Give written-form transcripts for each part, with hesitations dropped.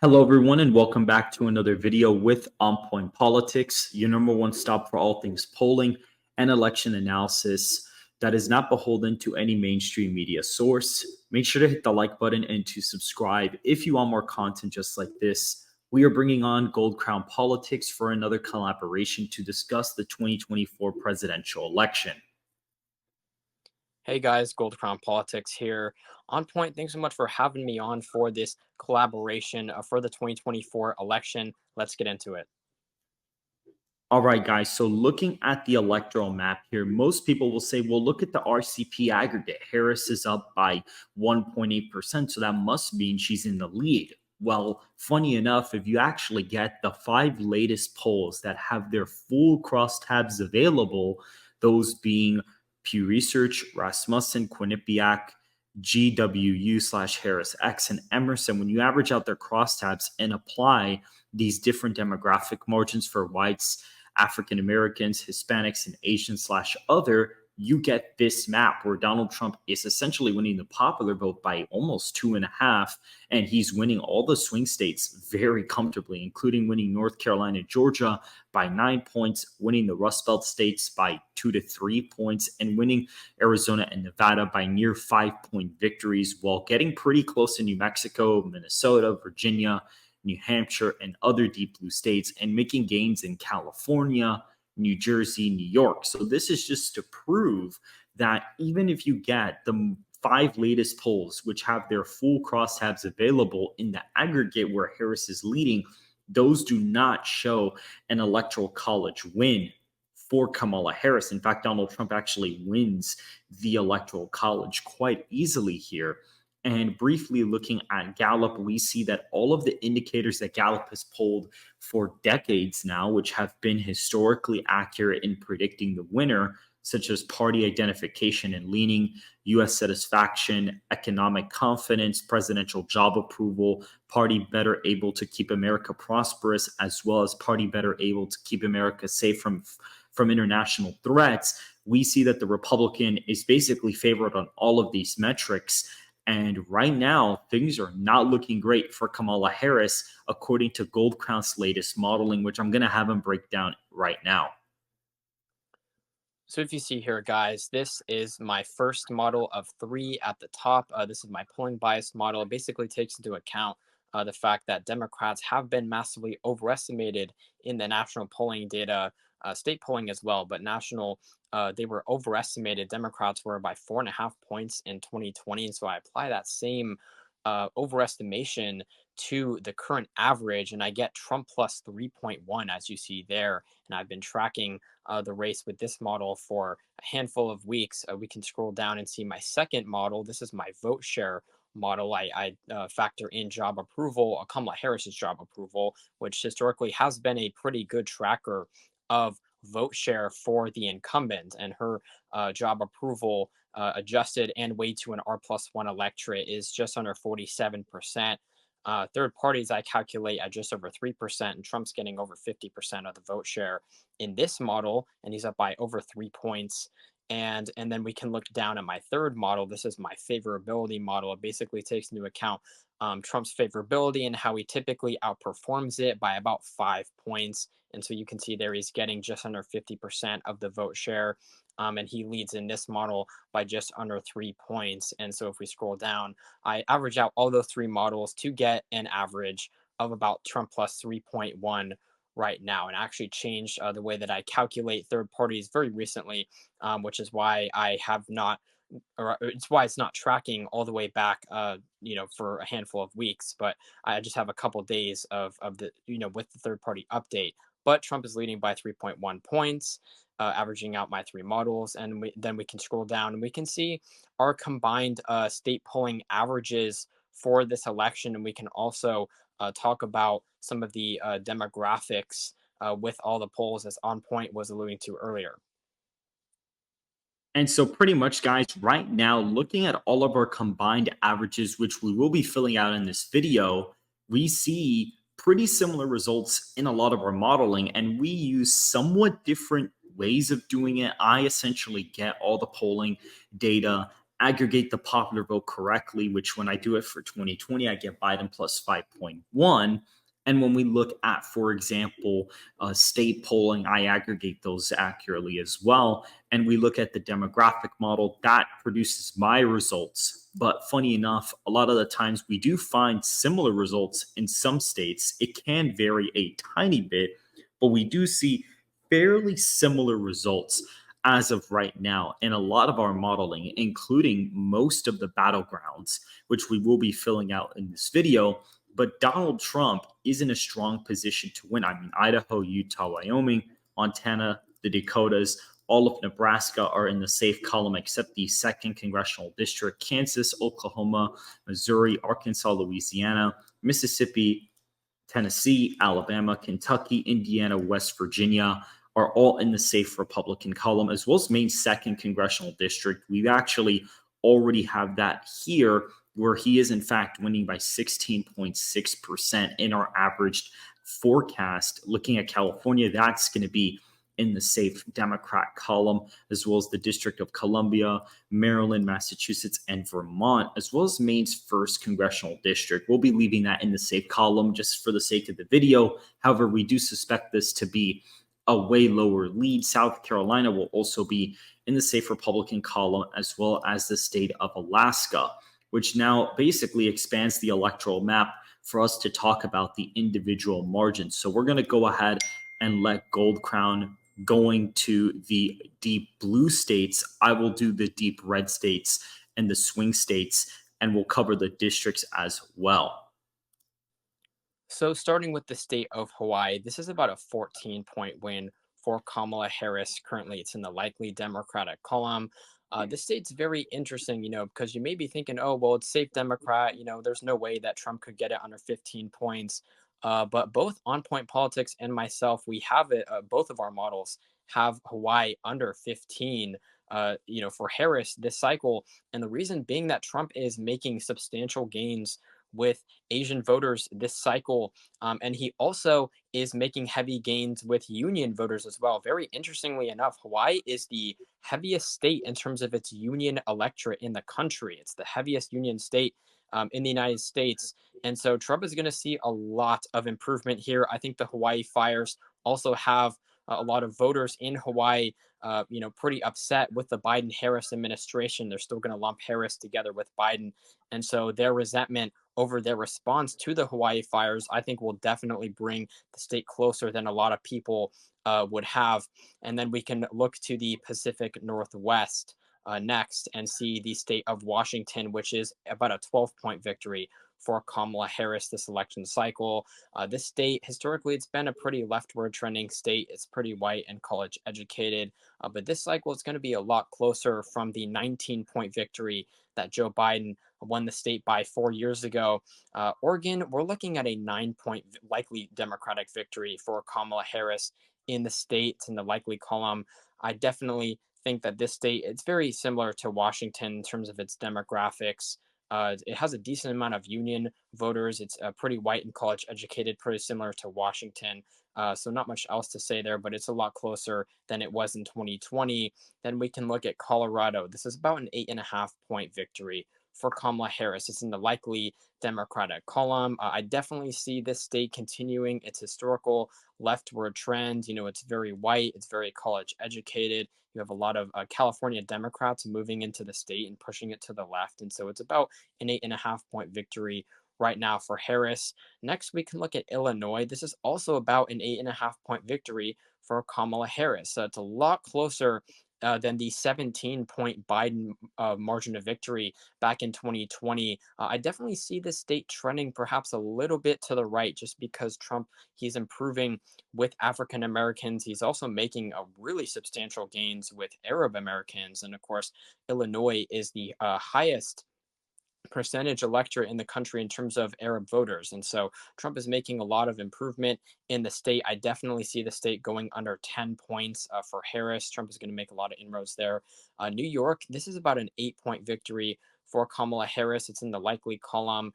Hello, everyone, and welcome back to another video with On Point Politics, your number one stop for all things polling and election analysis that is not beholden to any mainstream media source. Make sure to hit the like button and to subscribe if you want more content just like this. We are bringing on Gold Crown Politics for another collaboration to discuss the 2024 presidential election. Hey guys, Gold Crown Politics here. On Point, thanks so much for having me on for this collaboration for the 2024 election. Let's get into it. All right, guys. So looking at the electoral map here, most people will say, well, look at the RCP aggregate. Harris is up by 1.8%. So that must mean she's in the lead. Well, funny enough, if you actually get the 5 latest polls that have their full crosstabs available, those being Pew Research, Rasmussen, Quinnipiac, GWU/Harris X, and Emerson, when you average out their crosstabs and apply these different demographic margins for whites, African Americans, Hispanics, and Asian/other, you get this map where Donald Trump is essentially winning the popular vote by almost 2.5, and he's winning all the swing states very comfortably, including winning North Carolina and Georgia by 9 points, winning the Rust Belt states by 2 to 3 points, and winning Arizona and Nevada by near 5-point victories, while getting pretty close to New Mexico, Minnesota, Virginia, New Hampshire, and other deep blue states, and making gains in California, New Jersey, New York. So this is just to prove that even if you get the 5 latest polls, which have their full crosstabs available in the aggregate where Harris is leading, those do not show an electoral college win for Kamala Harris. In fact, Donald Trump actually wins the electoral college quite easily here. And briefly looking at Gallup, we see that all of the indicators that Gallup has polled for decades now, which have been historically accurate in predicting the winner, such as party identification and leaning, U.S. satisfaction, economic confidence, presidential job approval, party better able to keep America prosperous, as well as party better able to keep America safe from international threats, we see that the Republican is basically favored on all of these metrics. And right now, things are not looking great for Kamala Harris, according to Gold Crown's latest modeling, which I'm going to have him break down right now. So if you see here, guys, this is my first model of 3 at the top. This is my polling bias model. It basically takes into account the fact that Democrats have been massively overestimated in the national polling data, state polling as well, but national, they were overestimated. Democrats were by 4.5 points in 2020. And so I apply that same overestimation to the current average, and I get Trump plus 3.1, as you see there. And I've been tracking the race with this model for a handful of weeks. We can scroll down and see my second model. This is my vote share model. I factor in job approval, Kamala Harris's job approval, which historically has been a pretty good tracker of vote share for the incumbent, and her job approval adjusted and weighed to an R+1 electorate is just under 47%. Third parties I calculate at just over 3%, and Trump's getting over 50% of the vote share in this model, and he's up by over 3 points. And then we can look down at my third model. This is my favorability model. It basically takes into account Trump's favorability and how he typically outperforms it by about 5 points. And so you can see there he's getting just under 50% of the vote share. And he leads in this model by just under 3 points. And so if we scroll down, I average out all those 3 models to get an average of about Trump plus 3.1 right now, and I actually changed the way that I calculate third parties very recently, which is why I have not, or it's why it's not tracking all the way back, for a handful of weeks. But I just have a couple days of the, with the third party update. But Trump is leading by 3.1 points, averaging out my 3 models, and then we can scroll down and we can see our combined state polling averages for this election, and we can also talk about some of the demographics with all the polls, as On Point was alluding to earlier. And so pretty much, guys, right now, looking at all of our combined averages, which we will be filling out in this video, we see pretty similar results in a lot of our modeling, and we use somewhat different ways of doing it. I essentially get all the polling data aggregate the popular vote correctly, which when I do it for 2020, I get Biden plus 5.1. And when we look at, for example, state polling, I aggregate those accurately as well. And we look at the demographic model that produces my results. But funny enough, a lot of the times we do find similar results in some states. It can vary a tiny bit, but we do see fairly similar results as of right now in a lot of our modeling, including most of the battlegrounds, which we will be filling out in this video. But Donald Trump is in a strong position to win. I mean, Idaho, Utah, Wyoming, Montana, the Dakotas, all of Nebraska are in the safe column except the second congressional district. Kansas, Oklahoma, Missouri, Arkansas, Louisiana, Mississippi, Tennessee, Alabama, Kentucky, Indiana, West Virginia are all in the safe Republican column, as well as Maine's second congressional district. We actually already have that here, where he is in fact winning by 16.6% in our averaged forecast. Looking at California, that's going to be in the safe Democrat column, as well as the District of Columbia, Maryland, Massachusetts, and Vermont, as well as Maine's first congressional district. We'll be leaving that in the safe column just for the sake of the video. However, we do suspect this to be a way lower lead. South Carolina will also be in the safe Republican column, as well as the state of Alaska, which now basically expands the electoral map for us to talk about the individual margins. So we're going to go ahead and let Gold Crown going to the deep blue states. I will do the deep red states and the swing states, and we'll cover the districts as well. So, starting with the state of Hawaii, this is about a 14-point win for Kamala Harris. Currently, it's in the likely Democratic column. This state's very interesting, because you may be thinking, oh, well, it's safe Democrat. There's no way that Trump could get it under 15 points. But both On Point Politics and myself, we have it. Both of our models have Hawaii under 15. For Harris this cycle, and the reason being that Trump is making substantial gains with Asian voters this cycle. And he also is making heavy gains with union voters as well. Very interestingly enough, Hawaii is the heaviest state in terms of its union electorate in the country. It's the heaviest union state in the United States. And so Trump is going to see a lot of improvement here. I think the Hawaii fires also have a lot of voters in Hawaii, pretty upset with the Biden-Harris administration. They're still going to lump Harris together with Biden. And so their resentment over their response to the Hawaii fires, I think will definitely bring the state closer than a lot of people would have. And then we can look to the Pacific Northwest next and see the state of Washington, which is about a 12-point victory for Kamala Harris this election cycle. This state, historically, it's been a pretty leftward trending state. It's pretty white and college educated. But this cycle is going to be a lot closer from the 19-point victory that Joe Biden won the state by 4 years ago. Oregon, we're looking at a 9-point likely Democratic victory for Kamala Harris in the state, in the likely column. I definitely think that this state, it's very similar to Washington in terms of its demographics. It has a decent amount of union voters. It's pretty white and college educated, pretty similar to Washington. So not much else to say there, but it's a lot closer than it was in 2020. Then we can look at Colorado. This is about an 8.5-point victory for Kamala Harris. It's in the likely Democratic column. I definitely see this state continuing its historical leftward trend. It's very white, it's very college educated. You have a lot of California Democrats moving into the state and pushing it to the left. And so it's about an 8.5-point victory right now for Harris. Next, we can look at Illinois. This is also about an 8.5-point victory for Kamala Harris. So it's a lot closer than the 17-point Biden margin of victory back in 2020. I definitely see this state trending perhaps a little bit to the right just because Trump, he's improving with African Americans. He's also making a really substantial gains with Arab Americans. And of course, Illinois is the highest percentage electorate in the country in terms of Arab voters. And so Trump is making a lot of improvement in the state. I definitely see the state going under 10 points for Harris. Trump is going to make a lot of inroads there. New York, this is about an 8-point victory for Kamala Harris. It's in the likely column.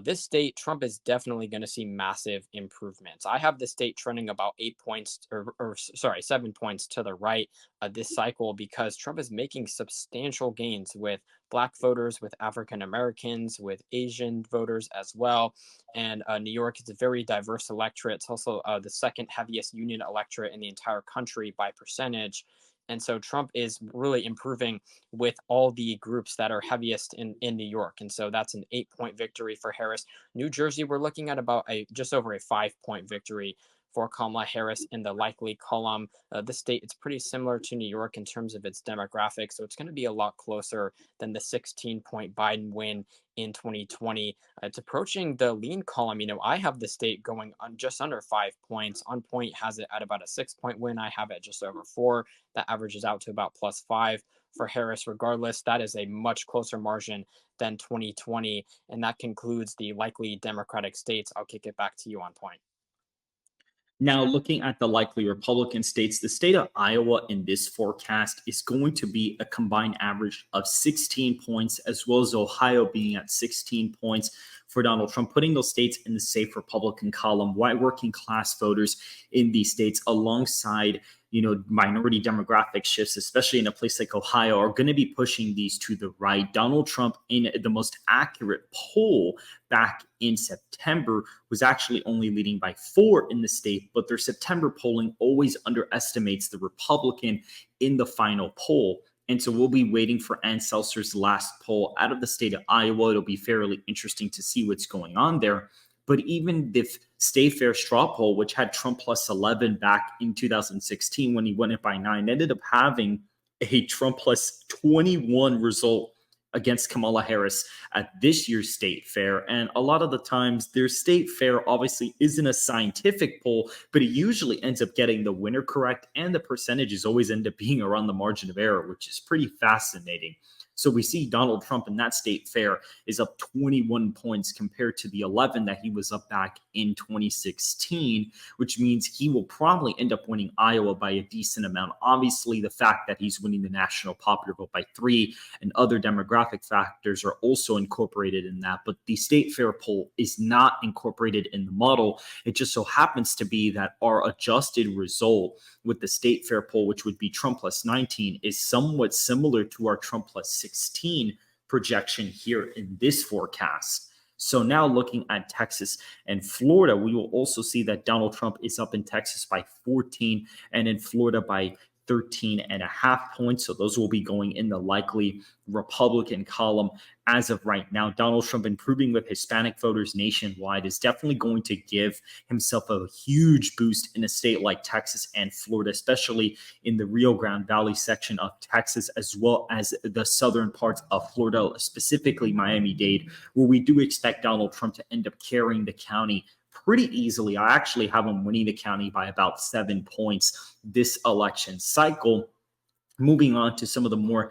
This state, Trump is definitely going to see massive improvements. I have the state trending about 8 points, or sorry, 7 points to the right this cycle because Trump is making substantial gains with Black voters, with African Americans, with Asian voters as well. And New York is a very diverse electorate. It's also the second heaviest union electorate in the entire country by percentage. And so Trump is really improving with all the groups that are heaviest in New York. And so that's an 8-point victory for Harris. New Jersey, we're looking at about a just over a 5-point victory for Kamala Harris in the likely column. The state, it's pretty similar to New York in terms of its demographics. So it's going to be a lot closer than the 16-point Biden win in 2020. It's approaching the lean column. I have the state going on just under 5 points. On Point has it at about a 6-point win. I have it just over 4. That averages out to about +5 for Harris. Regardless, that is a much closer margin than 2020. And that concludes the likely Democratic states. I'll kick it back to you On Point. Now, looking at the likely Republican states, the state of Iowa in this forecast is going to be a combined average of 16 points, as well as Ohio being at 16 points for Donald Trump, putting those states in the safe Republican column. White working class voters in these states, alongside minority demographic shifts, especially in a place like Ohio, are going to be pushing these to the right. Donald Trump, in the most accurate poll back in September, was actually only leading by 4 in the state, but their September polling always underestimates the Republican in the final poll. And so we'll be waiting for Ann Seltzer's last poll out of the state of Iowa. It'll be fairly interesting to see what's going on there. But even the Stay Fair straw poll, which had Trump plus 11 back in 2016 when he won it by 9, ended up having a Trump plus 21 result against Kamala Harris at this year's State Fair. And a lot of the times their State Fair obviously isn't a scientific poll, but it usually ends up getting the winner correct, and the percentages always end up being around the margin of error, which is pretty fascinating. So we see Donald Trump in that State Fair is up 21 points compared to the 11 that he was up back in 2016, which means he will probably end up winning Iowa by a decent amount. Obviously, the fact that he's winning the national popular vote by 3 and other demographic factors are also incorporated in that. But the State Fair poll is not incorporated in the model. It just so happens to be that our adjusted result with the State Fair poll, which would be Trump plus 19, is somewhat similar to our Trump plus 16 projection here in this forecast. So now looking at Texas and Florida, we will also see that Donald Trump is up in Texas by 14 and in Florida by 13.5 points. So those will be going in the likely Republican column as of right now. Donald Trump improving with Hispanic voters nationwide is definitely going to give himself a huge boost in a state like Texas and Florida, especially in the Rio Grande Valley section of Texas, as well as the southern parts of Florida, specifically Miami-Dade, where we do expect Donald Trump to end up carrying the county pretty easily. I actually have him winning the county by about 7 points this election cycle. Moving on to some of the more,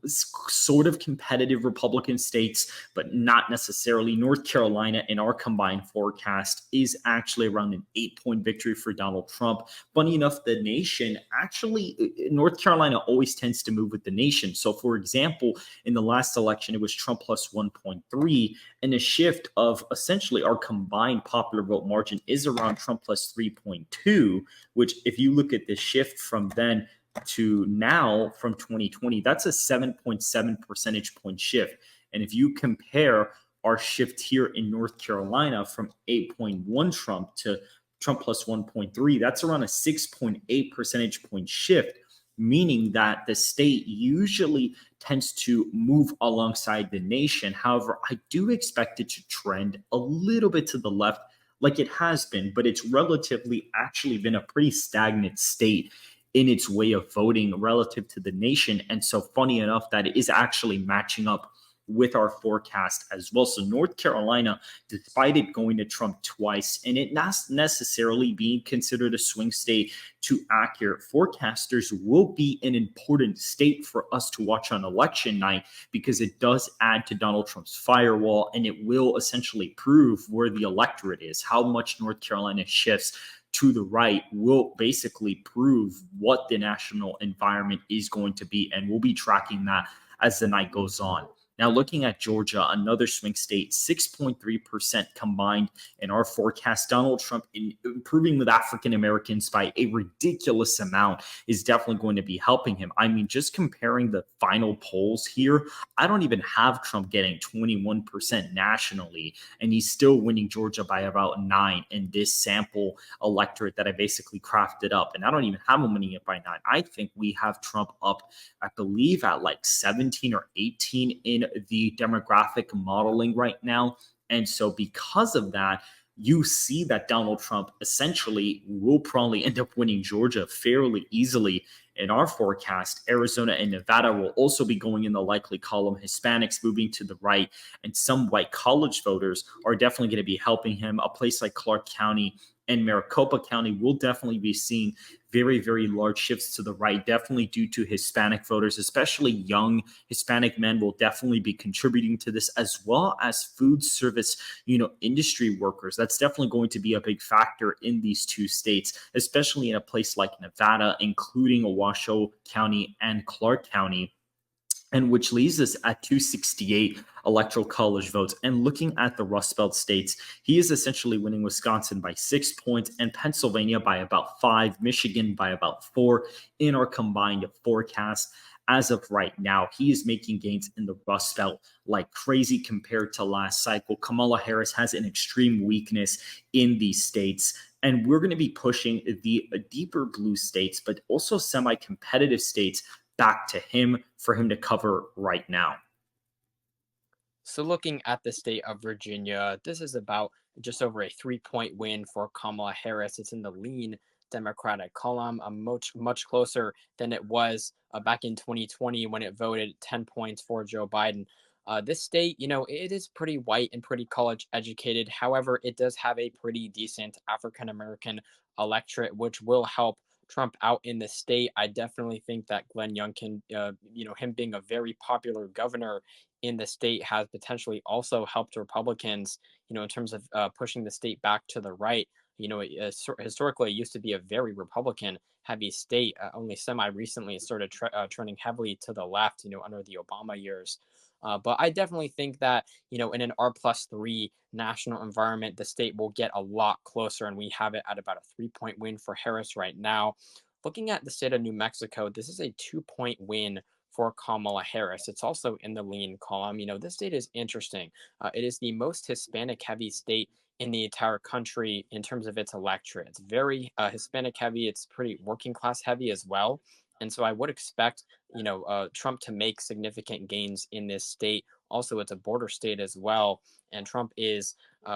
sort of competitive Republican states, but not necessarily. North Carolina in our combined forecast is actually around an 8-point victory for Donald Trump. Funny enough, the nation actually, North Carolina always tends to move with the nation. So, for example, in the last election, it was Trump plus 1.3, and a shift of essentially our combined popular vote margin is around Trump plus 3.2, which if you look at the shift from then to now from 2020, that's a 7.7 percentage point shift. And if you compare our shift here in North Carolina from 8.1 Trump to Trump plus 1.3, that's around a 6.8 percentage point shift, meaning that the state usually tends to move alongside the nation. However, I do expect it to trend a little bit to the left like it has been, but it's relatively actually been a pretty stagnant state in its way of voting relative to the nation. And so funny enough, that it is actually matching up with our forecast as well. So North Carolina, despite it going to Trump twice and it not necessarily being considered a swing state to accurate forecasters, will be an important state for us to watch on election night, because it does add to Donald Trump's firewall, and it will essentially prove where the electorate is. How much North Carolina shifts to the right will basically prove what the national environment is going to be, and we'll be tracking that as the night goes on. Now, looking at Georgia, another swing state, 6.3% combined in our forecast. Donald Trump improving with African Americans by a ridiculous amount is definitely going to be helping him. I mean, just comparing the final polls here, I don't even have Trump getting 21% nationally, and he's still winning Georgia by about 9 in this sample electorate that I basically crafted up. And I don't even have him winning it by 9. I think we have Trump up, I believe, at like 17 or 18 in the demographic modeling right now. And so, because of that, you see that Donald Trump essentially will probably end up winning Georgia fairly easily. In our forecast, Arizona and Nevada will also be going in the likely column. Hispanics moving to the right, and some white college voters are definitely going to be helping him. A place like Clark County and Maricopa County will definitely be seeing very, very large shifts to the right, definitely due to Hispanic voters, especially young Hispanic men will definitely be contributing to this, as well as food service, industry workers. That's definitely going to be a big factor in these two states, especially in a place like Nevada, including Washoe County and Clark County, and which leaves us at 268 electoral college votes. And looking at the Rust Belt states, he is essentially winning Wisconsin by 6 points and Pennsylvania by about 5, Michigan by about 4 in our combined forecast. As of right now, he is making gains in the Rust Belt like crazy compared to last cycle. Kamala Harris has an extreme weakness in these states. And we're going to be pushing the deeper blue states, but also semi competitive states back to him for him to cover right now. So looking at the state of Virginia, this is about just over a 3 point win for Kamala Harris. It's in the lean Democratic column, much closer than it was back in 2020 when it voted 10 points for Joe Biden. This state, it is pretty white and pretty college educated. However, it does have a pretty decent African American electorate, which will help Trump out in the state. I definitely think that Glenn Youngkin, him being a very popular governor in the state has potentially also helped Republicans, in terms of pushing the state back to the right. Historically, it used to be a very Republican heavy state. Only semi recently it started trending heavily to the left, under the Obama years. But I definitely think that, in an R+3 national environment, the state will get a lot closer, and we have it at about a 3 point win for Harris right now. Looking at the state of New Mexico, this is a 2 point win for Kamala Harris. It's also in the lean column. This state is interesting. It is the most Hispanic heavy state in the entire country in terms of its electorate. It's very Hispanic heavy. It's pretty working class heavy as well. And so I would expect, Trump to make significant gains in this state. Also, it's a border state as well, and Trump is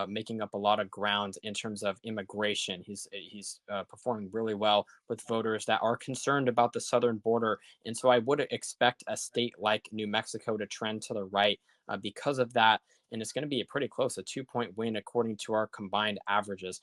making up a lot of ground in terms of immigration. He's performing really well with voters that are concerned about the southern border, and so I would expect a state like New Mexico to trend to the right because of that. And it's going to be a pretty close, a 2 point win according to our combined averages.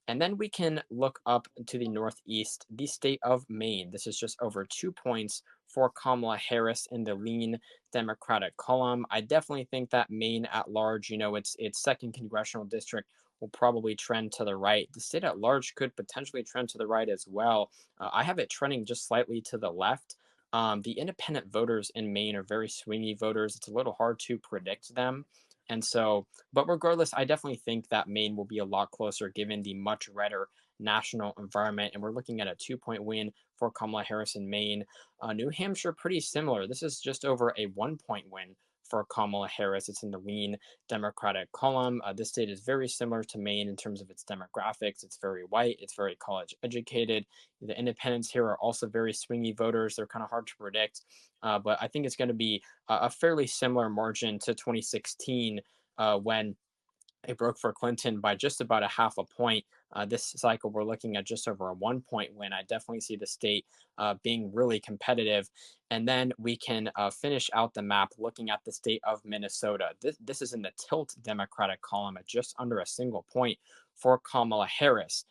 And then we can look up to the northeast, the state of Maine. This is just over 2 points for Kamala Harris in the lean Democratic column. I definitely think that Maine at large, its second congressional district will probably trend to the right. The state at large could potentially trend to the right as well. I have it trending just slightly to the left. The independent voters in Maine are very swingy voters. It's a little hard to predict them. And so, but regardless, I definitely think that Maine will be a lot closer given the much redder national environment. And we're looking at a 2 point win for Kamala Harris in Maine. New Hampshire, pretty similar. This is just over a 1 point win for Kamala Harris. It's in the lean Democratic column. This state is very similar to Maine in terms of its demographics. It's very white, it's very college educated. The independents here are also very swingy voters. They're kind of hard to predict. But I think it's going to be a fairly similar margin to 2016 when it broke for Clinton by just about a half a point. This cycle, we're looking at just over a 1 point win. I definitely see the state being really competitive. And then we can finish out the map looking at the state of Minnesota. This is in the tilt Democratic column at just under a single point for Kamala Harris.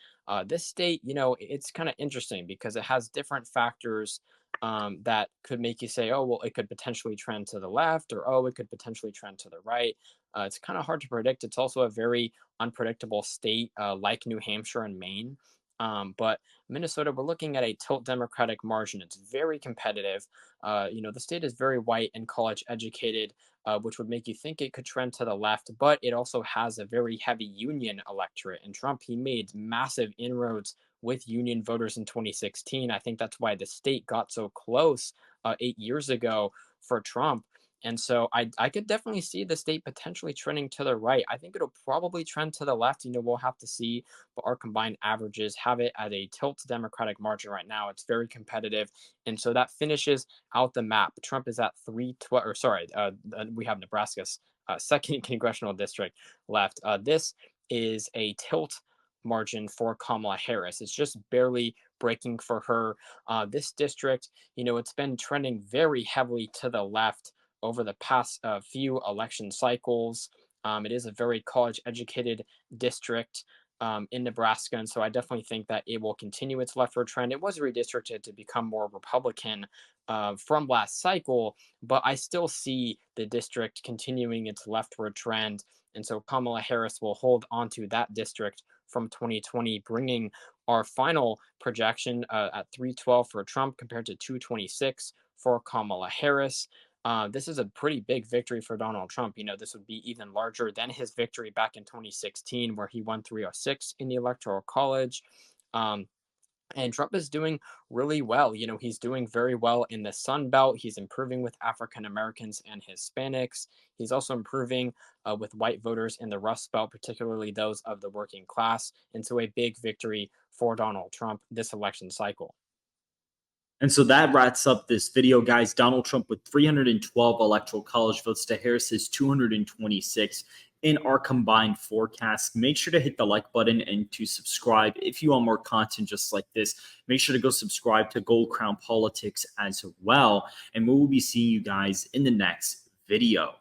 This state, it's kind of interesting because it has different factors that could make you say, oh, well, it could potentially trend to the left, or oh, it could potentially trend to the right. It's kind of hard to predict. It's also a very unpredictable state like New Hampshire and Maine. But Minnesota, we're looking at a tilt Democratic margin. It's very competitive. The state is very white and college educated, which would make you think it could trend to the left, but it also has a very heavy union electorate. And Trump, he made massive inroads with union voters in 2016. I think that's why the state got so close 8 years ago for Trump. And so I could definitely see the state potentially trending to the right. I think it'll probably trend to the left. We'll have to see, but our combined averages have it at a tilt Democratic margin right now. It's very competitive. And so that finishes out the map. Trump is at 312, or sorry, we have Nebraska's second congressional district left. This is a tilt margin for Kamala Harris. It's just barely breaking for her. This district, it's been trending very heavily to the left over the past few election cycles. It is a very college educated district in Nebraska. And so I definitely think that it will continue its leftward trend. It was redistricted to become more Republican from last cycle, but I still see the district continuing its leftward trend. And so Kamala Harris will hold onto that district from 2020, bringing our final projection at 312 for Trump compared to 226 for Kamala Harris. This is a pretty big victory for Donald Trump. This would be even larger than his victory back in 2016, where he won 306 in the Electoral College. Um, and Trump is doing really well. He's doing very well in the Sun Belt. He's improving with African Americans and Hispanics. He's also improving with white voters in the Rust Belt, particularly those of the working class. And so a big victory for Donald Trump this election cycle. And so that wraps up this video, guys. Donald Trump with 312 electoral college votes to Harris's 226 in our combined forecast. Make sure to hit the like button and to subscribe if you want more content just like this. Make sure to go subscribe to Gold Crown Politics as well. And we will be seeing you guys in the next video.